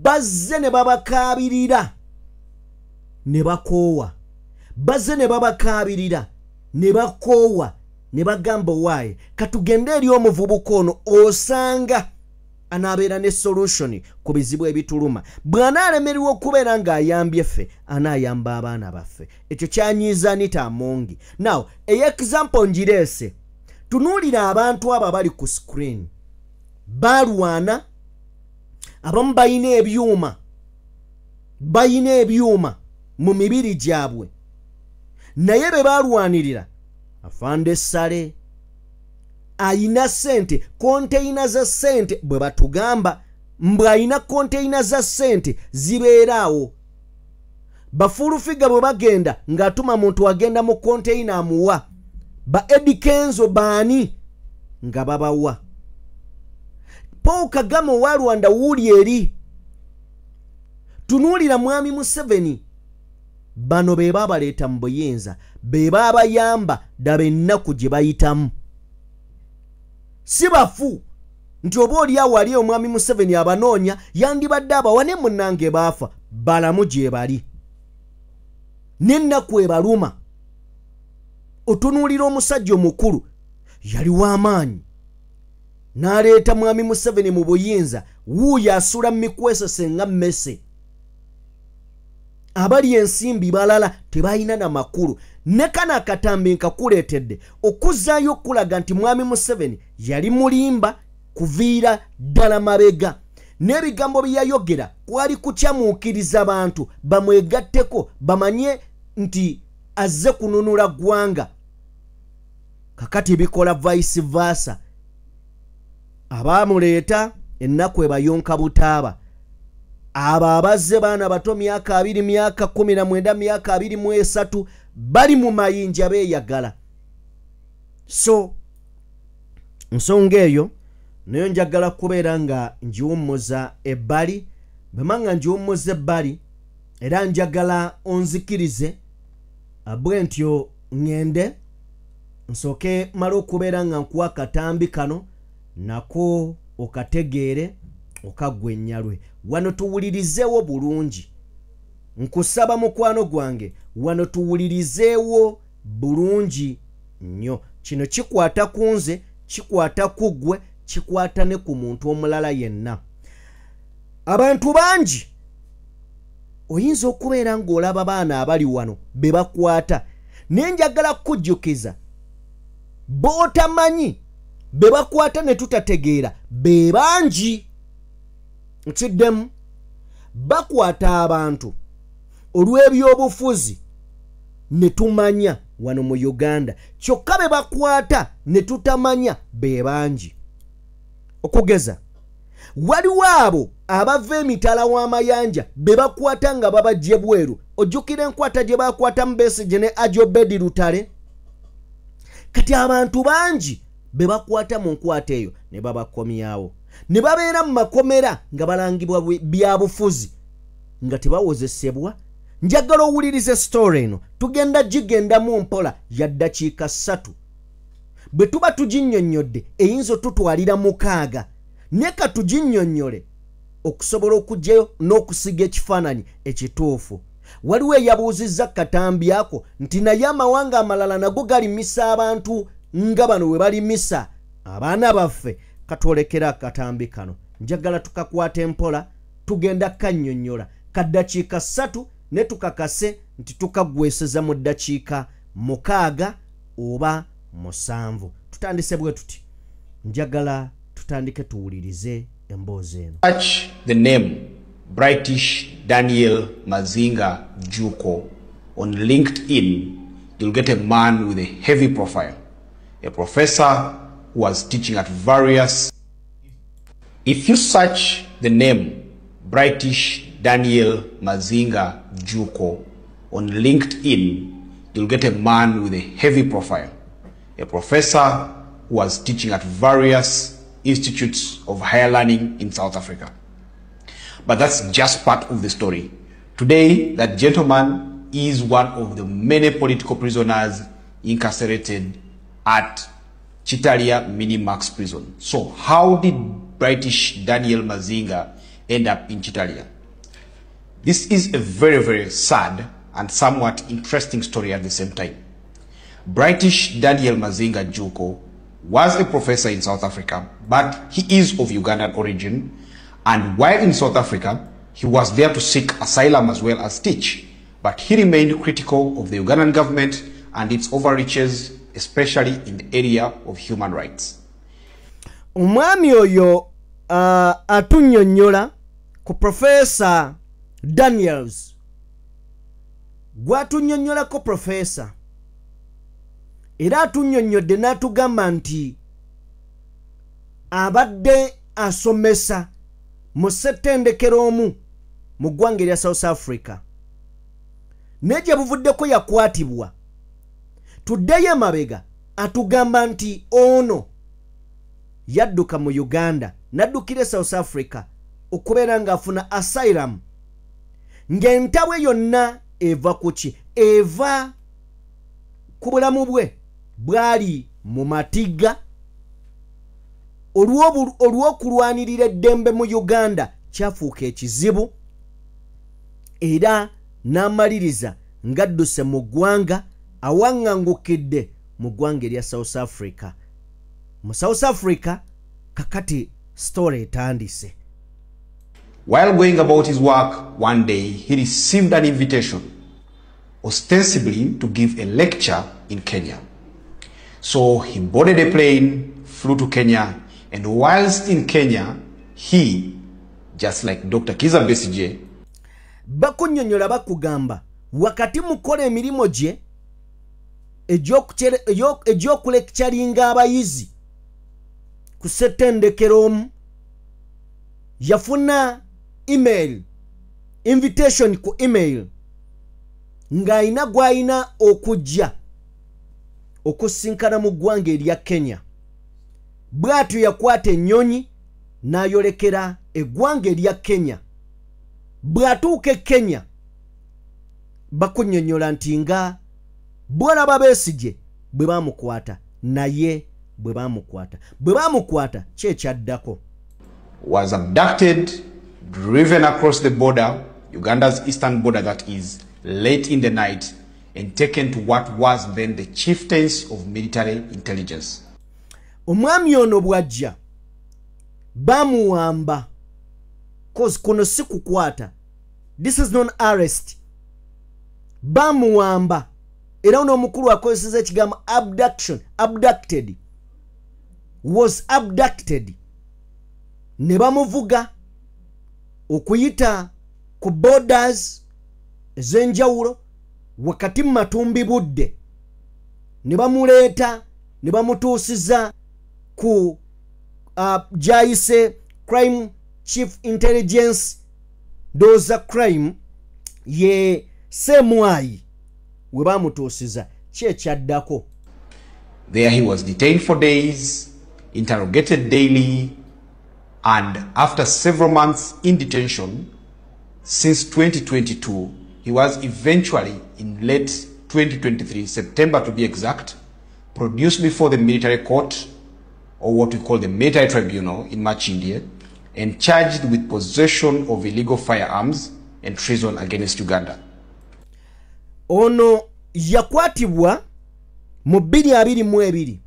Speaker 1: bazze ne babakaabirira ne bakoowa bazze ne babakaabirira ne bakoowa ne bagamba waaye katugende eri omuvubuka ono osanga anabeera ne solution ku bizibu ebituluma bw'anaalemererwa okubeera ng'ayambye ffe anaayamba abaana baffe ekyo kyanyiiza Anita Amongi now example ngireese tunuulira abantu abo bali ku screen balwana abamu bayina ebyuma mu mibiri gyabwe naye be balwanirira afande Sale ayina sente container za sente bwe batugamba mbwe ayina container za sente zibeeraawo bafulufiga bwe bagenda ng'atuma muntu agenda mu container amuwa ba Eddie Kenzo baani nga babawa Paul Kagame wa Rwanda wuli eri tunuulira mwami Museveni bano be babaleeta mu buyinza be babayamba daba ennaku gye bayitamu si bafu nti oba oli awo ali omwami Museveni abanoonya yandibadde abawane munnange baafa balamu gye bali n'ennaku ebaluma otunuulira omusajja omukulu yali w'amaanyi n'aleeta mwami Museveni mu buyinza wuuyo asula mikwesese nga mmese abali ensimbi balala tebalina na makulu ne kana akatambi nkakuleetedde okuzzaayo okulaga nti mwami Museveni yali mulimba kuviira ddala mabega n'ebigambo bye yayogera kwali kukyamuukiriza abantu bamwegatteko bamanye nti azze kununula ggwanga kakati bikola vice versa abaamuleeta ennaku ebayonka butaaba abo abazze baana bato myaka 2 myaka 19 myaka 23 bali mu mayinja beeyagala so nsonga eyo nayo njagala kubeera nga njiwummuza ebbali bwemanga njiwummuza ebbali era njagala onzikirize bwe ntyo ngende nsooke mala okubeera nga nkuwa akatambi kano nako okategeere okagwennyalwe wano tuwulirizeewo bulungi nkusaba mukwano gwange wano tuwulirizeewo bulungi nnyo kino kikwata ku nze kikwata ku ggwe kikwata ne ku muntu omulala yenna abantu bangi oyinza okubeera ng'olaba baana abali wano be bakwata naye njagala kukujjukiza b'otamanyi be bakwata ne tutategeera be bangi nkiddemu bakwata abantu olw'ebyobufuzi ne tumanya wano mu Uganda kyokka be bakwata ne tutamanya be bangi okugeza waliwo abo abava emitala w'amayanja be bakwata nga babajje bweru. Ojjukira enkwata gye bakwatamu Besigye ne Ajobedi Lutale. Kati abantu bangi be bakwata mu nkwata eyo ne babakomyawo, ne babeera mu makomera nga balangibwa byabufuzi nga tebawozesebwa. Njagala owulirize story eno, tugenda gigendamu mpola ya ddakiika 3. Bwe tuba tuginnyonnyodde eyinza tutwalira 6, ne ka tuginnyonnyole okusobola okujjayo n'okusiga ekifaananyi ekituufu. Waliwo eyabuuzizza Katambi ako nti naye amawanga amalala nago galimisa abantu nga bano we balimisa abaana baffe. Katwolekera Katambi kano, njagala tukakwata empola, tugenda kannyonnyola kaddakiika 3 ne tukakase nti tukagweseza mu ddakiika 6 oba 7. Tutandise bwe tuti, njagala tutandike tuwulirize emboozi eno.
Speaker 13: Search the name British Daniel Mazinga Juko on LinkedIn, you'll get a man with a heavy profile, a professor who was teaching at various. If you search the name British Daniel Mazinga Juko on LinkedIn, you'll get a man with a heavy profile, a professor who was teaching at various institutes of higher learning in South Africa. But that's just part of the story. Today, that gentleman is one of the many political prisoners incarcerated at Chitalia Minimax prison. So how did British Daniel Mazinga end up in Chitalia? This is a very, very sad and somewhat interesting story at the same time. British Daniel Mazinga Juko was a professor in South Africa, but he is of Ugandan origin. And while in South Africa, he was there to seek asylum as well as teach. But he remained critical of the Ugandan government and its overreaches, especially in the area of human rights.
Speaker 1: Omwami oyo atunnyonnyola ku Professor Daniels. Gwatunnyonnyolako Professor. Era atunnyonnyodde n'atugamba nti abadde asomesa mu ssettendekero omu mu ggwanga erya South Africa. Negye buvuddeko yakwatibwa. Tuddeyo emabega atugamba nti ono yadduka mu Uganda n'addukira South Africa okubeera ng'afuna asylum. Ng'entabwe yonna eva ku ki? Eva ku bulamu bwe bwali mu matiga olw'okulwanirira eddembe mu Uganda kyafuuka ekizibu, era n'amaliriza ng'adduse mu ggwanga awaŋŋangukidde mu ggwanga erya South Africa. Mu South Africa kakati story etandise.
Speaker 13: While going about his work one day, he received an invitation, ostensibly to give a lecture in Kenya. So he boarded a plane, flew to Kenya, and whilst in Kenya, he, just like Dr. Kiza Besigye,
Speaker 1: bakunnyonnyola bakugamba wakati mukola emirimu gye egy'okulekcaringa abayizi ku ssettendekero omu, yafuna invitation ku email ng'ayina gw'ayina okujja okusinkana mu ggwanga erya Kenya. Bw'atyo yakwata ennyonyi n'ayolekera eggwanga erya Kenya. Bw'atuuka e Kenya bakunnyonnyola nti nga bw'olaba Besigye bwe baamukwata naye bwe baamukwata kyekyaddako.
Speaker 13: Was abducted, driven across the border, Uganda's eastern border that is, late in the night, and taken to what was then the chieftains of military intelligence.
Speaker 1: Omwami ono bw'ajja bamuwamba, cause kuno si kukwata. This is non arrest. Bamuwamba. Era ono omukulu akozeseza ekigambo abduction, abducted. Was abducted. Ne bamuvuga okuyita ku borders ez'enjawulo wakati mu matumbi budde, ne bamuleeta ne bamutuusiza ku gyayise crime chief intelligence doza crime ye semwai we bamutuusiza kyekyaddako.
Speaker 13: There he was detained for days, interrogated daily, and after several months in detention, since 2022, he was eventually in late 2023, September to be exact, produced before the military court, or what we call the military tribunal in Machindie, and charged with possession of illegal firearms and treason against Uganda.
Speaker 1: Ono yakwatibwa mu 2022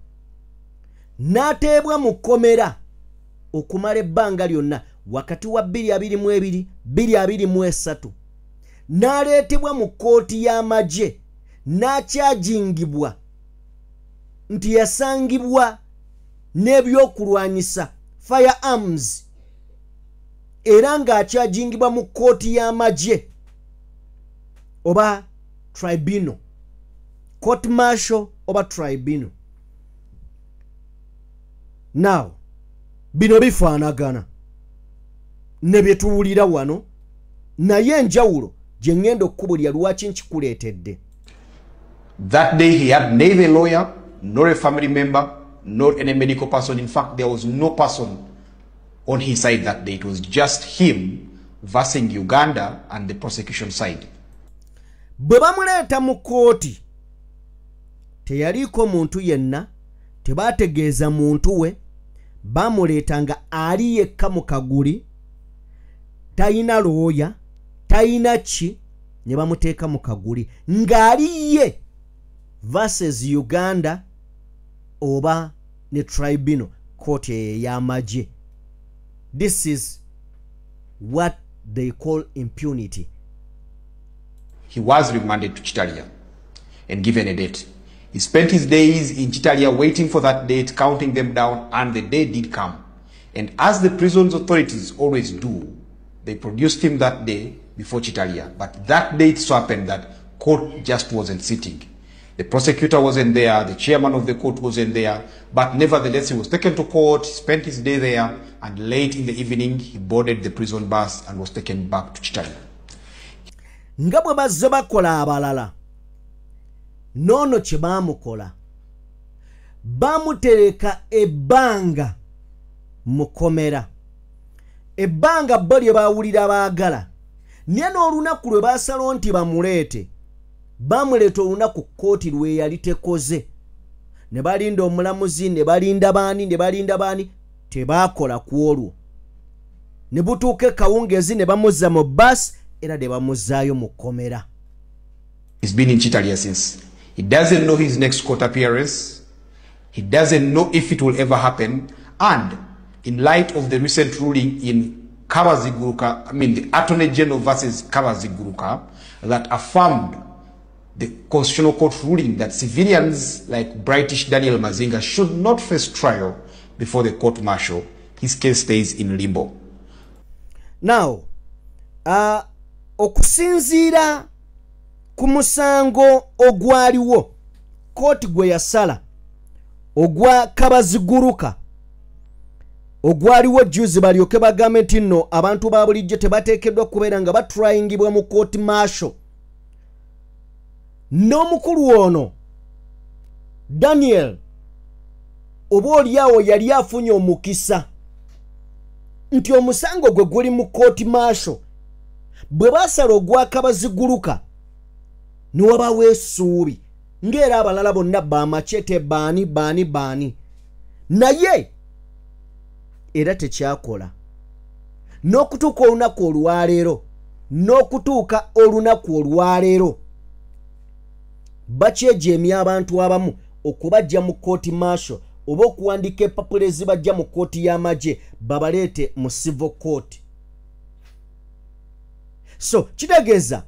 Speaker 1: n'ateebwa mu kkomera okumala ebbanga lyonna wakati wa 2022 2023 n'aleetebwa mu kkooti y'amagye n'akyajingibwa nti yasangibwa n'ebyokulwanyisa firearms era ng'akyajingibwa mu kkooti y'amagye oba tribunal, court martial oba tribunal. Now bino bifaanagana ne bye tuwulira wano naye enjawulo gye ŋŋenda okukubulya lwaki nkikuleetedde.
Speaker 13: That day he had neither a lawyer nor a family member nor any medical person. In fact, there was no person on his side that day. It was just him versing Uganda and the prosecution side.
Speaker 1: Bwe bamuleeta mu kkooti teyaliko muntu yenna, tebaategeeza muntu we, bamuleeta nga ali yekka mu kaguli, tayina looya, tayina ki, ne bamuteeka mu kaguli ng'ali ye versus Uganda oba ne tribunal court y'amagye. This is what they call impunity.
Speaker 13: He was remanded to Chitalia and given a date. He spent his days in Chitalia waiting for that date, counting them down, and the day did come. And as the prisons authorities always do, they produced him that day before Chitalia. But that day it so happened that court just wasn't sitting. The prosecutor wasn't there, the chairman of the court wasn't there, but nevertheless he was taken to court, spent his day there, and late in the evening he boarded the prison bus and was taken back to Chitalia.
Speaker 1: Nga bwe bazze bakola abalala noono kye baamukola baamutereka ebbanga mu kkomera, ebbanga bo lye baawulira baagala, naye n'olunaku lwe baasalawo nti bamuleete baamuleeta olunaku kkooti lwe yali tekoze, ne balinda omulamuzi, ne balinda baani tebaakola ku olwo, ne butuuka ekawungeezi ne bamuzza mu basi era de bamuzaayo mu kkomera.
Speaker 13: He's been in Chitalia since. He doesn't know his next court appearance. He doesn't know if it will ever happen. And in light of the recent ruling in Kabaziguruka, the Attorney General versus Kabaziguruka, that affirmed the Constitutional Court ruling that civilians like British Daniel Mazinga should not face trial before the court martial, his case stays in limbo.
Speaker 1: Now, okusinziira ku musango ogwaliwo kooti gwe yasala ogwa Kabaziguruka ogwaliwo juzi balyoke bagambe nti nno abantu ba bulijjo tebateekeddwa kubeera nga batrayingibwa mu kooti martial, n'omukulu ono Daniel oba oliawo yali afunye omukisa nti omusango gwe guli mu kooti martial bwe basala ogwa Kabaziguruka niwabaawo essuubi ng'era abalala bonna baamacete baani naye era tekyakola n'okutuuka olunaku olwaleero bakyejeemya abantu abamu okubajja mu kooti martial oba okuwandika empapula ezibajja mu kooti y'amagye babaleete mu civil court. So kitegeeza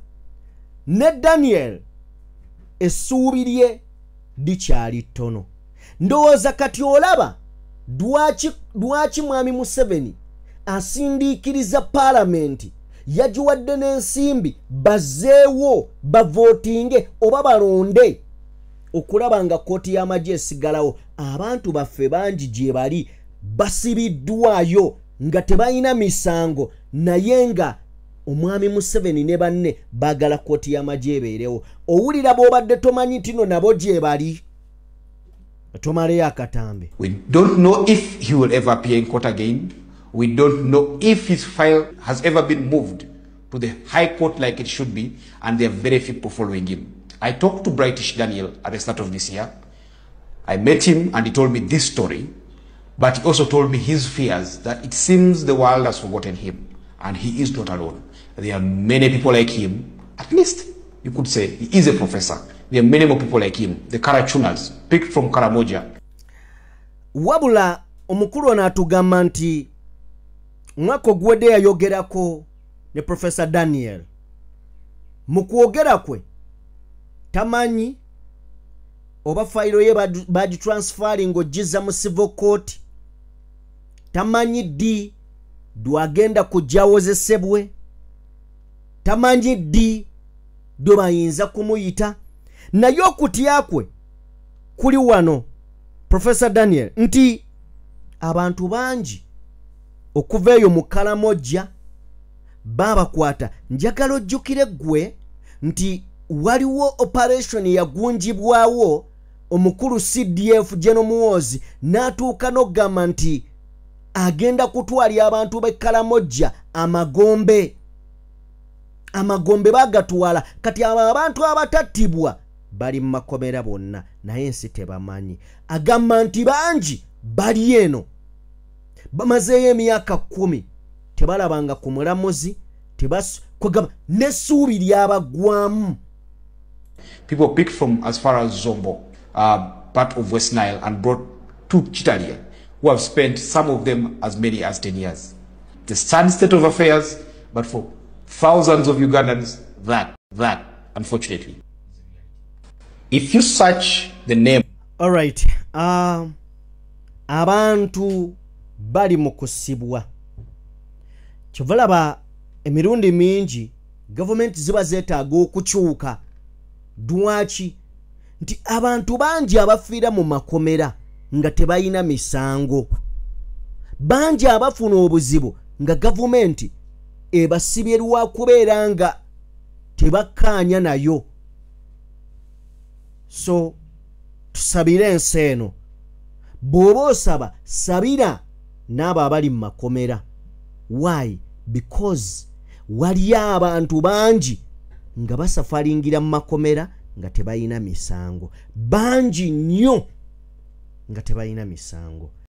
Speaker 1: ne Daniel essuubi lye likyali ttono. Ndowooza kati olaba lwaki mwami Museveni asindiikiriza paalamenti yagiwadde n'ensimbi bazzeewo bavootinge oba balonde okulaba nga kooti y'amagye esigalawo. Abantu baffe bangi gye bali basibiddwayo nga tebalina misango naye nga omwami Museveni ne banne bagala kooti y'amagye ebeerewo. Owulira bw'obadde tomanyi tino nabo gye bali. Tomaleyo akatambe.
Speaker 13: We don't know if he will ever appear in court again. We don't know if his file has ever been moved to the High Court like it should be, and there are very few people following him. I talked to Brightish Daniel at the start of this year. I met him and he told me this story, but he also told me his fears that it seems the world has forgotten him, and he is not alone. There are many people like him, at least you could say he is a professor. There are many more people like him, the Karachunas, picked from Karamoja.
Speaker 1: Wabula omukulu anatugamba nti mwako gwede yayogerako ne Professor Daniel. Mukwogera kwe tamanyi oba file ye badi transferring ogiza mu civil court. Tamanyi di dwagenda kujawozesebwe. Tamanyi di do bayinza kumuyita. Naye okutya kwe kuli wano Professor Daniel nti abantu bangi okuva eyo mu Karamoja babakwata. Njagala ojjukire gwe nti waliwo operation yagunjibwawo omukulu CDF General Muhoozi n'atuuka n'ogamba nti agenda kutwalya abantu b'e Karamoja amagombe bagatwala. Kati abantu abatattibwa bali mu makomera bonna naye ensi tebamanyi. Agamba nti bangi bali eno bamazeeyo emyaka 10 tebalabanga ku mulamuzi kwegamba n'essuubi lyabagwamu.
Speaker 13: People picked from as far as Zombo, part of West Nile, and brought to Chitalia, who have spent some of them as many as 10 years. The sad state of affairs, but for thousands of Ugandans, that, unfortunately. If you search the name...
Speaker 1: All right. Abantu bali mu kusibwa. Kivalaba emirundi mingi government ziba zeetaaga okukyuka. Dwaki nti abantu bangi abafiira mu makomera nga tebayina misango. Bangi abafuna obuzibu nga government ebasibye lwa kubeera nga tebakkaanya nayo. So tusabire ensi eno. Bw'oba osaba sabira n'abo abali mu makomera. Why? Because waliyo abantu bangi nga basafaringira mu makomera nga tebayina misango. Bangi nnyo nga tebayina misango.